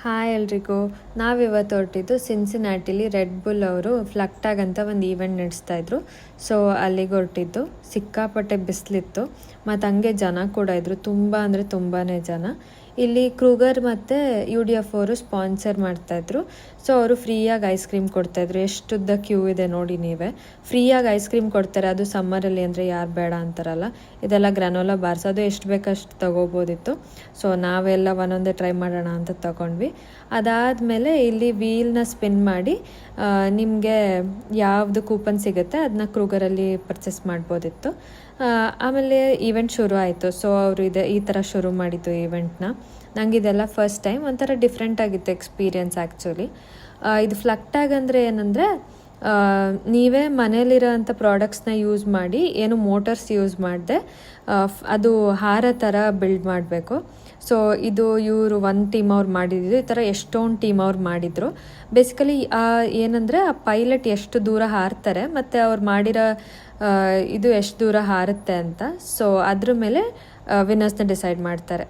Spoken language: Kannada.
ಹಾಯ್ ಎಲ್ರಿಗೂ. ನಾವಿವತ್ತು ಹೊರಟಿದ್ದು ಸಿನ್ಸಿನಾಟಿಲಿ ರೆಡ್ ಬುಲ್ ಅವರು ಫ್ಲಕ್ಟಾಗ್ ಅಂತ ಒಂದು ಈವೆಂಟ್ ನಡೆಸ್ತಾಯಿದ್ರು. ಸೊ ಅಲ್ಲಿಗೆ ಹೊರಟಿದ್ದು. ಸಿಕ್ಕಾಪಟ್ಟೆ ಬಿಸಿಲಿತ್ತು ಮತ್ತು ಹಂಗೆ ಜನ ಕೂಡ ಇದ್ದರು, ತುಂಬ ಅಂದರೆ ತುಂಬಾ ಜನ. ಇಲ್ಲಿ ಕ್ರೂಗರ್ ಮತ್ತು UDF ಅವರು ಸ್ಪಾನ್ಸರ್ ಮಾಡ್ತಾಯಿದ್ರು. ಸೊ ಅವರು ಫ್ರೀಯಾಗಿ ಐಸ್ ಕ್ರೀಮ್ ಕೊಡ್ತಾಯಿದ್ರು. ಎಷ್ಟುದ್ದ ಕ್ಯೂ ಇದೆ ನೋಡಿ ನೀವೇ. ಫ್ರೀಯಾಗಿ ಐಸ್ ಕ್ರೀಮ್ ಕೊಡ್ತಾರೆ, ಅದು ಸಮ್ಮರಲ್ಲಿ, ಅಂದರೆ ಯಾರು ಬೇಡ ಅಂತಾರಲ್ಲ. ಇದೆಲ್ಲ ಗ್ರಾನೋಲಾ ಬಾರ್ಸ್, ಅದು ಎಷ್ಟು ಬೇಕಷ್ಟು ತೊಗೋಬೋದಿತ್ತು. ಸೊ ನಾವೆಲ್ಲ ಒಂದೊಂದೇ ಟ್ರೈ ಮಾಡೋಣ ಅಂತ ತೊಗೊಂಡ್ವಿ. ಅದಾದಮೇಲೆ ಇಲ್ಲಿ ವೀಲ್ನ ಸ್ಪಿನ್ ಮಾಡಿ ನಿಮಗೆ ಯಾವುದು ಕೂಪನ್ ಸಿಗುತ್ತೆ ಅದನ್ನ ಕ್ರೂಗರಲ್ಲಿ ಪರ್ಚೇಸ್ ಮಾಡ್ಬೋದಿತ್ತು. ಆಮೇಲೆ ಈವೆಂಟ್ ಶುರು ಆಯಿತು. ಸೊ ಅವರು ಈ ಥರ ಶುರು ಮಾಡಿದ್ದು ಈವೆಂಟ್ನ. ನಂಗೆ ಇದೆಲ್ಲ ಫಸ್ಟ್ ಟೈಮ್, ಒಂಥರ ಡಿಫ್ರೆಂಟ್ ಆಗಿತ್ತು ಎಕ್ಸ್ಪೀರಿಯನ್ಸ್ ಆ್ಯಕ್ಚುಲಿ. ಇದು ಫ್ಲಕ್ಟಾಗ್ ಅಂದರೆ ಏನಂದರೆ, ನೀವೇ ಮನೇಲಿರೋ ಅಂಥ ಪ್ರಾಡಕ್ಟ್ಸ್ನ ಯೂಸ್ ಮಾಡಿ, ಏನು ಮೋಟರ್ಸ್ ಯೂಸ್ ಮಾಡದೆ ಅದು ಹಾರ ಥರ ಬಿಲ್ಡ್ ಮಾಡಬೇಕು. ಸೊ ಇದು ಇವರು ಒಂದು ಟೀಮ್ ಅವ್ರು ಮಾಡಿದ್ದು, ಈ ಥರ ಎಷ್ಟೊಂದು ಟೀಮ್ ಅವ್ರು ಮಾಡಿದರು. ಬೇಸಿಕಲಿ ಏನಂದರೆ ಆ ಪೈಲಟ್ ಎಷ್ಟು ದೂರ ಹಾರ್ತಾರೆ ಮತ್ತು ಅವ್ರು ಮಾಡಿರೋ ಇದು ಎಷ್ಟು ದೂರ ಹಾರುತ್ತೆ ಅಂತ. ಸೊ ಅದ್ರ ಮೇಲೆ ವಿನ್ನರ್ಸ್ನ ಡಿಸೈಡ್ ಮಾಡ್ತಾರೆ.